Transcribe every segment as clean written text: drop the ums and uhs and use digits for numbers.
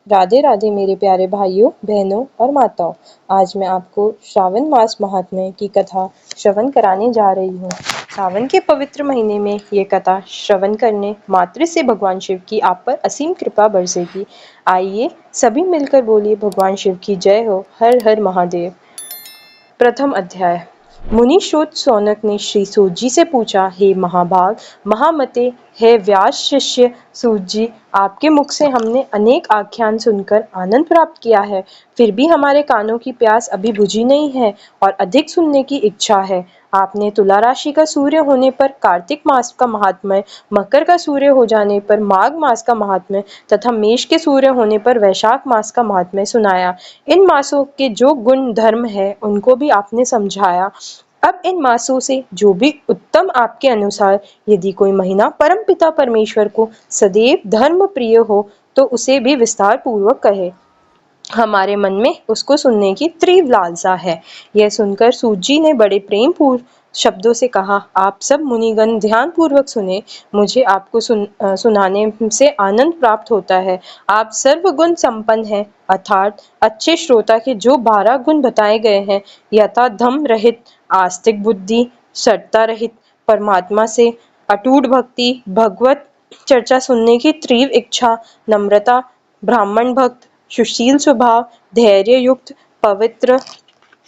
राधे राधे मेरे प्यारे भाइयों, बहनों और माताओं। आज मैं आपको श्रावण मास महात्म्य की कथा श्रवण कराने जा रही हूँ। सावन के पवित्र महीने में ये कथा श्रवण करने मात्र से भगवान शिव की आप पर असीम कृपा बरसेगी। आइए सभी मिलकर बोलिए भगवान शिव की जय हो। हर हर महादेव। प्रथम अध्याय। मुनि श्रोत सौनक ने श्री सूत जी से पूछा, हे महाभाग महामते, हे व्यास शिष्य सूत जी, आपके मुख से हमने अनेक आख्यान सुनकर आनंद प्राप्त किया है, फिर भी हमारे कानों की प्यास अभी बुझी नहीं है और अधिक सुनने की इच्छा है। आपने तुला राशि का सूर्य होने पर कार्तिक मास का महात्म्य, मकर का सूर्य हो जाने पर माघ मास का महात्म्य तथा मेष के सूर्य होने पर वैशाख मास का महात्म्य सुनाया। इन मासों के जो गुण धर्म है उनको भी आपने समझाया। अब इन मासों से जो भी उत्तम आपके अनुसार यदि कोई महीना परमपिता परमेश्वर को सदैव धर्म प्रिय हो तो उसे भी विस्तार पूर्वक कहे। हमारे मन में उसको सुनने की तीव्र लालसा है। यह सुनकर सूत जी ने बड़े प्रेम पूर्ण शब्दों से कहा, आप सब मुनिगण ध्यान पूर्वक सुने, मुझे आपको सुनाने से आनंद प्राप्त होता है। आप सर्वगुण संपन्न हैं, अर्थात अच्छे श्रोता के जो 12 गुण बताए गए हैं, यथा धम रहित, आस्तिक बुद्धि, सटता रहित, परमात्मा से अटूट भक्ति, भगवत चर्चा सुनने की तीव्र इच्छा, नम्रता, ब्राह्मण भक्त, सुशील स्वभाव, धैर्य युक्त, पवित्र,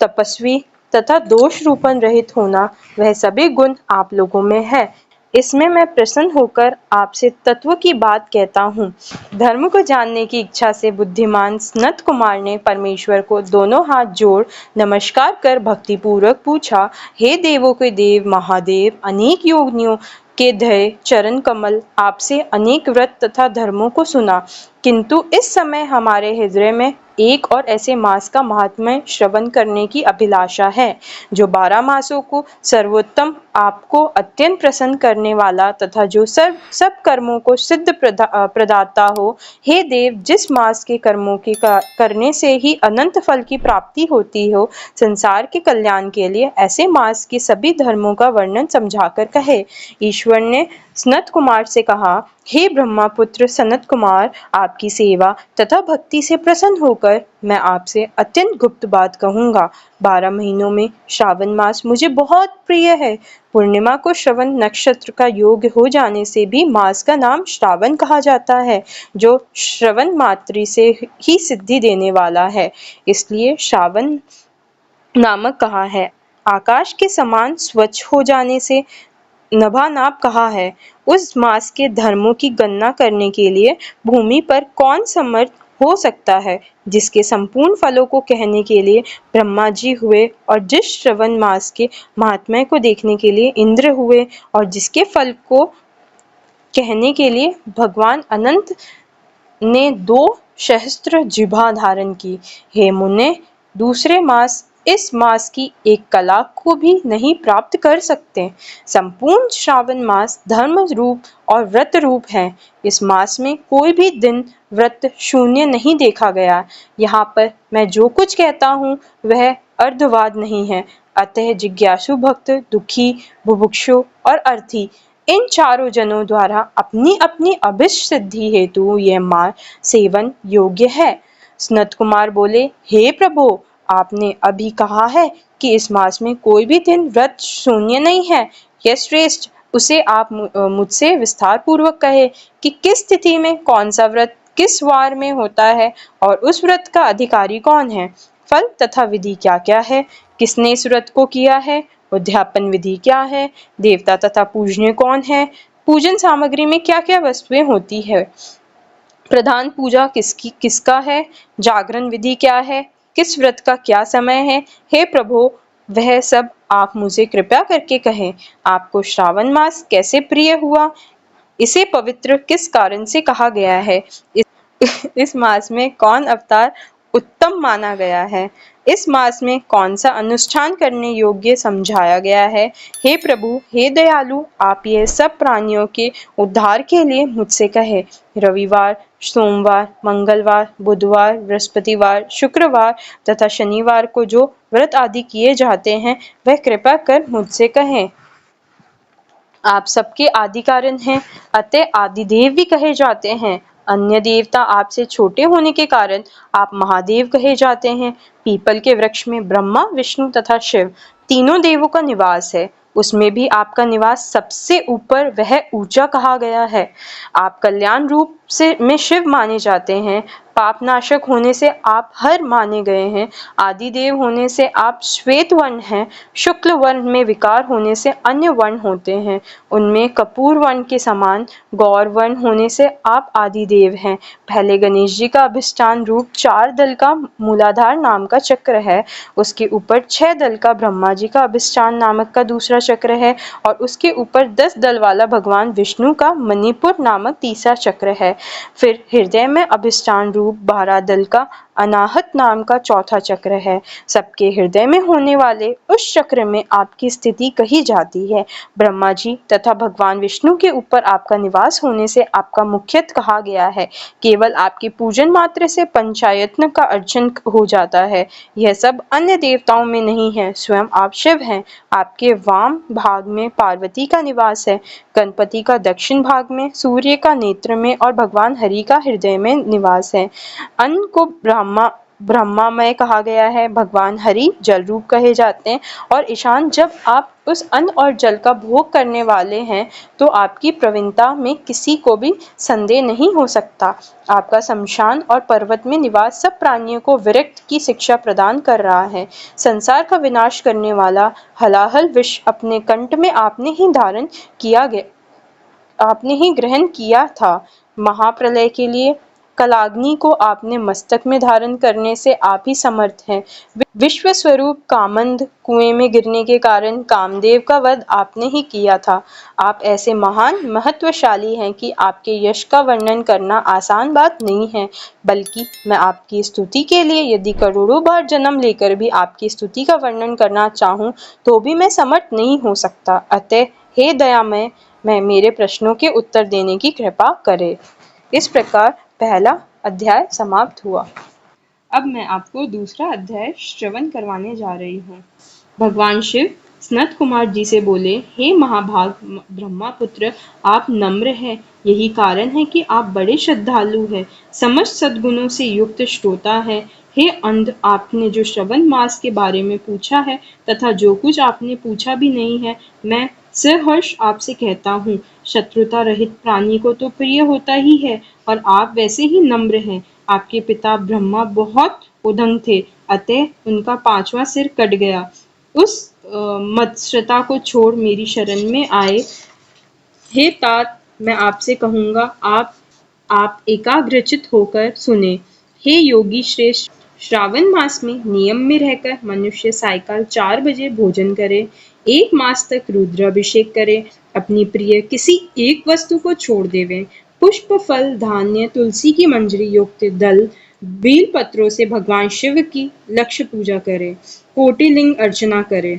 तपस्वी तथा दोष रूपन रहित होना, वह सभी गुण आप लोगों में है। इसमें मैं प्रसन्न होकर आपसे तत्व की बात कहता हूँ। धर्म को जानने की इच्छा से बुद्धिमान सनत कुमार ने परमेश्वर को दोनों हाथ जोड़ नमस्कार कर भक्ति पूर्वक पूछा, हे देवों के देव महादेव, अनेक योगियों के धय चरण कमल आपसे अनेक व्रत तथा धर्मों को सुना, किंतु इस समय हमारे हृदय में एक और ऐसे मास का महात्म्य श्रवण करने की अभिलाषा है जो 12 मासों को सर्वोत्तम, आपको अत्यंत प्रसन्न करने वाला तथा जो सब कर्मों को सिद्ध प्रदाता हो। हे देव, जिस मास के कर्मों के करने से ही अनंत फल की प्राप्ति होती हो, संसार के कल्याण के लिए ऐसे मास के सभी धर्मों का वर्णन समझाकर कहे। ईश्वर ने सनत कुमार से कहा, हे ब्रह्मपुत्र सनत कुमार, आपकी सेवा तथा भक्ति से प्रसन्न होकर मैं आपसे अत्यंत गुप्त बात कहूँगा। 12 महीनों में श्रावण मास मुझे बहुत प्रिय है। पूर्णिमा को श्रवण नक्षत्र का योग हो जाने से भी मास का नाम श्रावण कहा जाता है, जो श्रवण मात्र से ही सिद्धि देने वाला है, इसलिए श्रावण नामक कहा है। आकाश के समान स्वच्छ हो जाने से नभानाप कहा है। उस मास के धर्मों की गणना करने के लिए भूमि पर कौन समर्थ हो सकता है, जिसके संपूर्ण फलों को कहने के लिए ब्रह्मा जी हुए और जिस श्रवण मास के महात्म्य को देखने के लिए इंद्र हुए और जिसके फल को कहने के लिए भगवान अनंत ने 2 सहस्त्र जिह्वा धारण की। हे मुने, दूसरे मास इस मास की एक कला को भी नहीं प्राप्त कर सकते। संपूर्ण श्रावण मास धर्म रूप और व्रत रूप है। इस मास में कोई भी दिन व्रत शून्य नहीं देखा गया। यहाँ पर मैं जो कुछ कहता हूँ वह अर्धवाद नहीं है, अतः जिज्ञासु भक्त, दुखी, बुभुक्षु और अर्थी, इन चारों जनों द्वारा अपनी अपनी अभिष्ट सिद्धि हेतु यह मार्ग सेवन योग्य है। सनत कुमार बोले, हे प्रभु, आपने अभी कहा है कि इस मास में कोई भी दिन व्रत शून्य नहीं है। यह श्रेष्ठ, उसे आप मुझसे विस्तार पूर्वक कहे कि किस स्थिति में कौन सा व्रत किस वार में होता है और उस व्रत का अधिकारी कौन है, फल तथा विधि क्या क्या है, किसने इस व्रत को किया है, उद्यापन विधि क्या है, देवता तथा पूजनीय कौन है, पूजन सामग्री में क्या क्या वस्तुएं होती है, प्रधान पूजा किसका है, जागरण विधि क्या है, किस व्रत का क्या समय है। हे प्रभु, वह सब आप मुझे कृपया करके कहें। आपको श्रावण मास कैसे प्रिय हुआ, इसे पवित्र किस कारण से कहा गया है, इस मास में कौन अवतार उत्तम माना गया है, इस मास में कौन सा अनुष्ठान करने योग्य समझाया गया है। हे प्रभु, हे दयालु, आप यह सब प्राणियों के उद्धार के लिए मुझसे कहे। रविवार, सोमवार, मंगलवार, बुधवार, बृहस्पतिवार, शुक्रवार तथा शनिवार को जो व्रत आदि किए जाते हैं वह कृपा कर मुझसे कहें। आप सबके आदि कारण हैं, अतः आदिदेव भी कहे जाते हैं। अन्य देवता आपसे छोटे होने के कारण आप महादेव कहे जाते हैं। पीपल के वृक्ष में ब्रह्मा, विष्णु तथा शिव तीनों देवों का निवास है। उसमें भी आपका निवास सबसे ऊपर वह ऊंचा कहा गया है। आप कल्याण रूप से में शिव माने जाते हैं। पापनाशक होने से आप हर माने गए हैं। आदिदेव होने से आप श्वेत वर्ण हैं। शुक्ल वर्ण में विकार होने से अन्य वर्ण होते हैं। उनमें कपूर वर्ण के समान गौर वर्ण होने से आप आदिदेव हैं। पहले गणेश जी का अभिष्ठान रूप 4 दल का मूलाधार नाम का चक्र है। उसके ऊपर 6 दल का ब्रह्मा जी का अभिष्ठान नामक का दूसरा चक्र है और उसके ऊपर 10 दल वाला भगवान विष्णु का मणिपुर नामक तीसरा चक्र है। फिर हृदय में अभिष्ठान रूप 12 दल का अनाहत नाम का चौथा चक्र है। सबके हृदय में होने वाले उस चक्र में आपकी स्थिति कही जाती है। ब्रह्मा जी तथा भगवान विष्णु के ऊपर आपका निवास होने से आपका मुख्यत कहा गया है। केवल आपके पूजन मात्र से पंचायतन का अर्चन हो जाता है। यह सब अन्य देवताओं में नहीं है। स्वयं आप शिव हैं। आपके वाम भाग में पार्वती का निवास है, गणपति का दक्षिण भाग में, सूर्य का नेत्र में और भगवान हरि का हृदय में निवास है। अन्न को ब्रह्मामय कहा गया है। भगवान हरि जल रूप कहे जाते हैं और ईशान जब आप उस अन्न और जल का भोग करने वाले हैं तो आपकी प्रवीणता में किसी को भी संदेह नहीं हो सकता। आपका शमशान और पर्वत में निवास सब प्राणियों को विरक्त की शिक्षा प्रदान कर रहा है। संसार का विनाश करने वाला हलाहल विष अपने कंठ में आपने ही ग्रहण किया था। महाप्रलय के लिए कलाग्नि को आपने मस्तक में धारण करने से आप ही समर्थ हैं। विश्व स्वरूप कामंद कुएं में गिरने के कारण कामदेव का वध आपने ही किया था। आप ऐसे महान महत्वशाली हैं कि आपके यश का वर्णन करना आसान बात नहीं है, बल्कि मैं आपकी स्तुति के लिए यदि करोड़ों बार जन्म लेकर भी आपकी स्तुति का वर्णन करना चाहूं तो भी मैं समर्थ नहीं हो सकता। अतः हे दयामय, मैं मेरे प्रश्नों के उत्तर देने की कृपा करे। इस प्रकार पहला अध्याय समाप्त हुआ। अब मैं आपको दूसरा अध्याय श्रवण करवाने जा रही हूँ। भगवान शिव सनत कुमार जी से बोले, हे महाभाग ब्रह्मापुत्र, आप नम्र हैं। यही कारण है कि आप बड़े श्रद्धालु हैं, समस्त सद्गुणों से युक्त श्रोता है। हे अंध, आपने जो श्रवण मास के बारे में पूछा है तथा जो कुछ आपने पूछा भी नहीं है, मैं सहर्ष आपसे कहता हूँ। शत्रुता रहित प्राणी को तो प्रिय होता ही है और आप वैसे ही नम्र हैं। आपके पिता ब्रह्मा बहुत उदंड थे, अतः उनका 5वां सिर कट गया। उस मत्सरता को छोड़ मेरी शरण में आए। हे तात, मैं आपसे कहूँगा, आप एकाग्रचित होकर सुने। हे योगी श्रेष्ठ, श्रावण मास में नियम में रहकर मनुष्य सायकाल 4 बजे भोजन करे, 1 मास तक रुद्राभिषेक करे, अपनी प्रिय किसी एक वस्तु को छोड़ देवे, पुष्प फल धान्य तुलसी की मंजरी युक्त दल बेल पत्रों से भगवान शिव की लक्ष्य पूजा करे, कोटिलिंग अर्चना करे,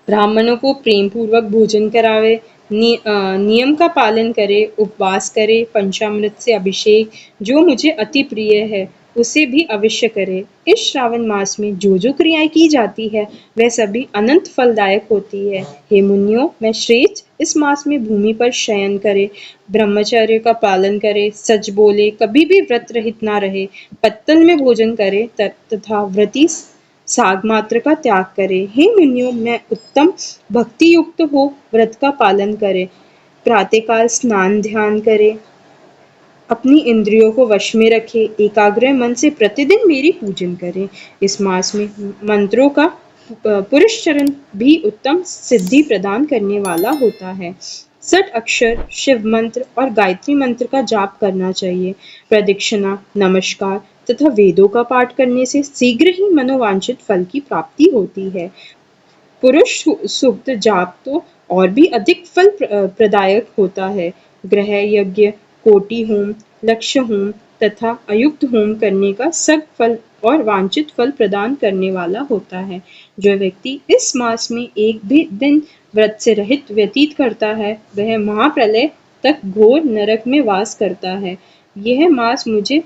ब्राह्मणों को प्रेम पूर्वक भोजन करावे, नियम का पालन करे, उपवास करे, पंचामृत से अभिषेक जो मुझे अति प्रिय है उसे भी अवश्य करे। इस श्रावण मास में जो जो क्रियाएं की जाती है वह सभी अनंत फलदायक होती है। हे मुनियों, मैं श्रेष्ठ इस मास में भूमि पर शयन करे, ब्रह्मचर्य का पालन करे, सच बोले, कभी भी व्रत रहित ना रहे, पत्तल में भोजन करे तथा व्रती साग मात्र का त्याग करे। हे मुनियों, मैं उत्तम भक्ति युक्त हो व्रत का पालन करे, प्रातःकाल स्नान ध्यान करे, अपनी इंद्रियों को वश में रखे, एकाग्र मन से प्रतिदिन मेरी पूजन करें। इस मास में मंत्रों का पुरुष चरण भी उत्तम सिद्धि प्रदान करने वाला होता है। 60 अक्षर शिव मंत्र और गायत्री मंत्र का जाप करना चाहिए। प्रदक्षिणा, नमस्कार तथा वेदों का पाठ करने से शीघ्र ही मनोवांछित फल की प्राप्ति होती है। पुरुष सूक्त जाप तो और भी अधिक फल प्रदायक होता है। ग्रह यज्ञ, कोटि होम, लक्ष्य होम तथा अयुक्त होम करने का सब फल और वांछित फल प्रदान करने वाला होता है। जो व्यक्ति इस मास में एक भी दिन व्रत से रहित व्यतीत करता है वह महाप्रलय तक घोर नरक में वास करता है। यह मास मुझे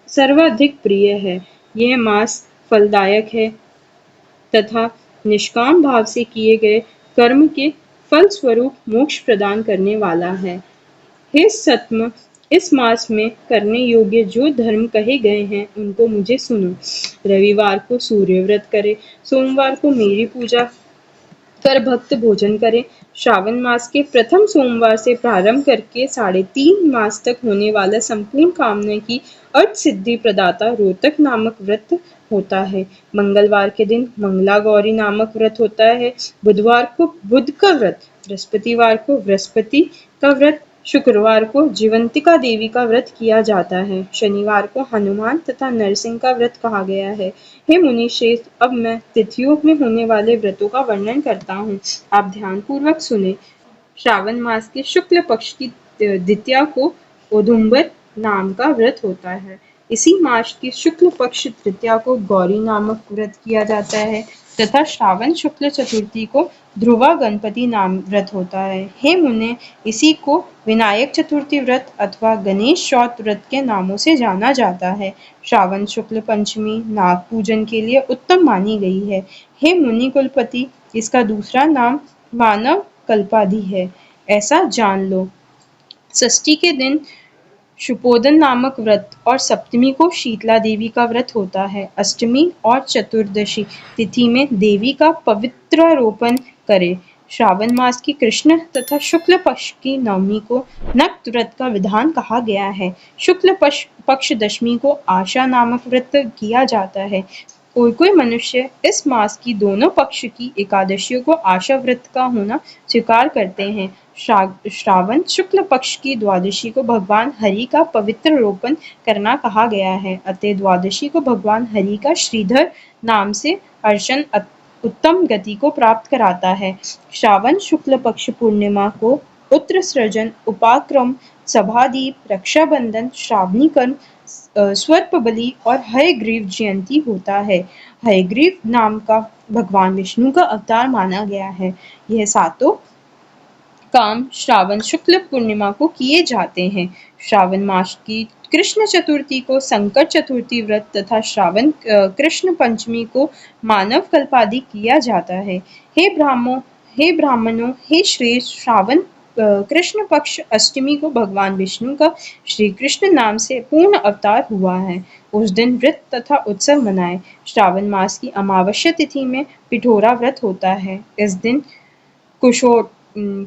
सर्वाधिक प्रिय है। यह मास फलदायक है तथा निष्काम भाव से किए गए कर्म के फल स्वरूप मोक्ष प्रदान करने वाला है। हे सत्म, इस मास में करने योग्य जो धर्म कहे गए हैं उनको मुझे सुनो। रविवार को सूर्य व्रत करे, सोमवार को मेरी पूजा कर भक्त भोजन करें। श्रावण मास के प्रथम सोमवार से प्रारंभ करके 3.5 मास तक होने वाला संपूर्ण कामना की अर्थ सिद्धि प्रदाता रोहतक नामक व्रत होता है। मंगलवार के दिन मंगला गौरी नामक व्रत होता है। बुधवार को बुध का व्रत, बृहस्पतिवार को बृहस्पति का व्रत, शुक्रवार को जीवंतिका देवी का व्रत किया जाता है। शनिवार को हनुमान तथा नरसिंह का व्रत कहा गया है। हे मुनि श्रेष्ठ, अब मैं तिथियों में होने वाले व्रतों का वर्णन करता हूँ। आप ध्यान पूर्वक सुने। श्रावण मास के शुक्ल पक्ष की द्वितीया को औदुंबर नाम का व्रत होता है। इसी मास की शुक्ल पक्ष तृतीया को गौरी नामक व्रत किया जाता है तथा श्रावण शुक्ल चतुर्थी को ध्रुवा गणपति नाम व्रत होता है। हे मुने, इसी को विनायक चतुर्थी व्रत अथवा गणेश चौथ व्रत के नामों से जाना जाता है। श्रावण शुक्ल पंचमी नाग पूजन के लिए उत्तम मानी गई है। हे मुनि कुलपति, इसका दूसरा नाम मानव कल्पादि है, ऐसा जान लो। षष्ठी के दिन शुपोदन नामक व्रत और सप्तमी को शीतला देवी का व्रत होता है। अष्टमी और चतुर्दशी तिथि में देवी का पवित्रारोपण करे। श्रावण मास की कृष्ण तथा शुक्ल पक्ष की नवमी को नक्त व्रत का विधान कहा गया है। शुक्ल पक्ष दशमी को आशा नामक व्रत किया जाता है। कोई मनुष्य इस मास की दोनों पक्ष की एकादशियों को आशा व्रत का होना स्वीकार करते हैं। श्रावण शुक्ल पक्ष की द्वादशी को भगवान हरि का पवित्र रोपण करना कहा गया है। अतः द्वादशी को भगवान हरि का श्रीधर नाम से अर्चन उत्तम गति को प्राप्त कराता है। श्रावण शुक्ल पक्ष पूर्णिमा को पुत्र सृजन, उपाक्रम, सभादीप, रक्षाबंधन, श्रावणी कर्म, स्वर्प बलि और हयग्रीव जयंती होता है। हयग्रीव नाम का भगवान विष्णु का अवतार माना गया है। यह सातों काम श्रावण शुक्ल पूर्णिमा को किए जाते हैं। श्रावण मास की कृष्ण चतुर्थी को संकट चतुर्थी व्रत तथा श्रावण कृष्ण पंचमी को मानव कल्पादि किया जाता है। हे ब्राह्मणों, हे श्रेष्ठ, श्रावण कृष्ण पक्ष अष्टमी को भगवान विष्णु का श्री कृष्ण नाम से पूर्ण अवतार हुआ है। उस दिन व्रत तथा उत्सव मनाए। श्रावण मास की अमावस्या तिथि में पिठोरा व्रत होता है। इस दिन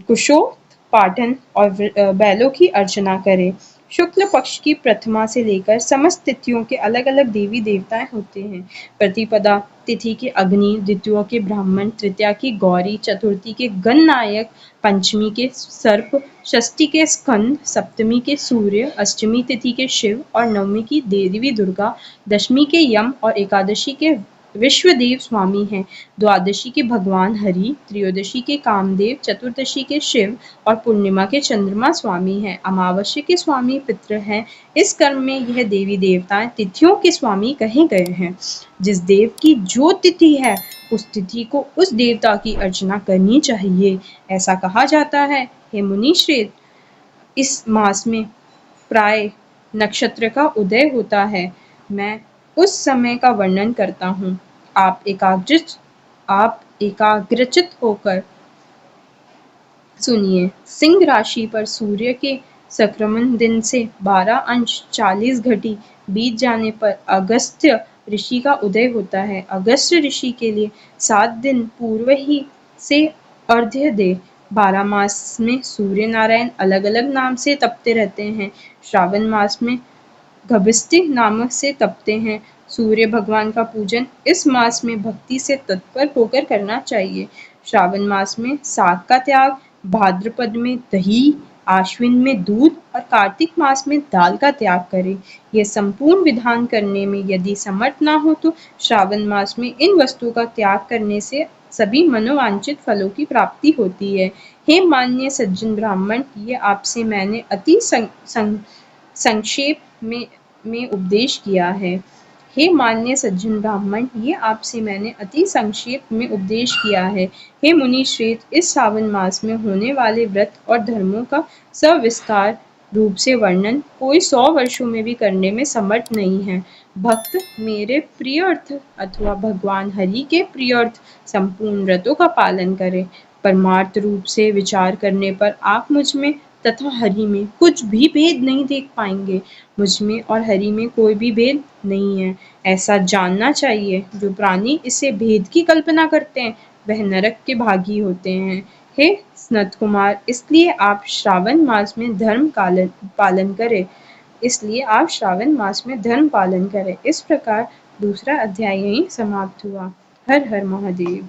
कुशोत्पाटन और बैलों की अर्चना करें। शुक्ल पक्ष की प्रथमा से लेकर समस्त तिथियों के अलग अलग देवी देवताएं होते हैं। प्रतिपदा तिथि के अग्नि, द्वितीया के ब्राह्मण, तृतीया की गौरी, चतुर्थी के गणनायक, पंचमी के सर्प, षष्ठी के स्कंद, सप्तमी के सूर्य, अष्टमी तिथि के शिव और नवमी की देवी दुर्गा, दशमी के यम और एकादशी के विश्वदेव स्वामी हैं। द्वादशी के भगवान हरि, त्रयोदशी के कामदेव, चतुर्दशी के शिव और पूर्णिमा के चंद्रमा स्वामी हैं। अमावस्या के स्वामी पितृ हैं। इस कर्म में यह देवी देवताएं तिथियों के स्वामी कहे गए हैं। जिस देव की जो तिथि है उस तिथि को उस देवता की अर्चना करनी चाहिए, ऐसा कहा जाता है। हे मुनि श्रेष्ठ, इस मास में प्राय नक्षत्र का उदय होता है। मैं उस समय का वर्णन करता हूँ। आप एकाग्रचित होकर सुनिए। सिंह राशि पर सूर्य के संक्रमण दिन से 12 अंश 40 घटी बीत जाने पर अगस्त्य ऋषि का उदय होता है। अगस्त्य ऋषि के लिए 7 दिन पूर्व ही से अर्घ्य दे। 12 मास में सूर्य नारायण अलग अलग नाम से तपते रहते हैं। श्रावण मास में गभस्ती नामक से तपते हैं। सूर्य भगवान का पूजन इस मास में भक्ति से तत्पर होकर करना चाहिए। श्रावण मास में साग का त्याग, भाद्रपद में दही, आश्विन में दूध और कार्तिक मास में दाल का त्याग करें। यह संपूर्ण विधान करने में यदि समर्थ न हो तो श्रावण मास में इन वस्तुओं का त्याग करने से सभी मनोवांछित फलों की प्राप्ति होती है। हे मान्य सज्जन ब्राह्मण, ये आपसे मैंने अति संक्षेप में उपदेश किया है। हे मान्य सज्जन ब्राह्मण, ये आपसे मैंने अति संक्षेप में उपदेश किया है। हे मुनि श्रेष्ठ, इस सावन मास में होने वाले व्रत और धर्मों का सविस्तार रूप से वर्णन कोई 100 वर्षों में भी करने में समर्थ नहीं है। भक्त मेरे प्रियर्थ अथवा भगवान हरि के प्रियर्थ संपूर्ण व्रतों का पालन करे। परमार्थ रूप से विचार करने पर आप मुझ में तथा हरि में कुछ भी भेद नहीं देख पाएंगे। मुझ में और हरि में कोई भी भेद नहीं है, ऐसा जानना चाहिए। जो प्राणी इसे भेद की कल्पना करते हैं वह नरक के भागी होते हैं। हे सनत कुमार, इसलिए आप श्रावण मास में धर्म पालन करें। इस प्रकार दूसरा अध्याय यहीं समाप्त हुआ। हर हर महादेव।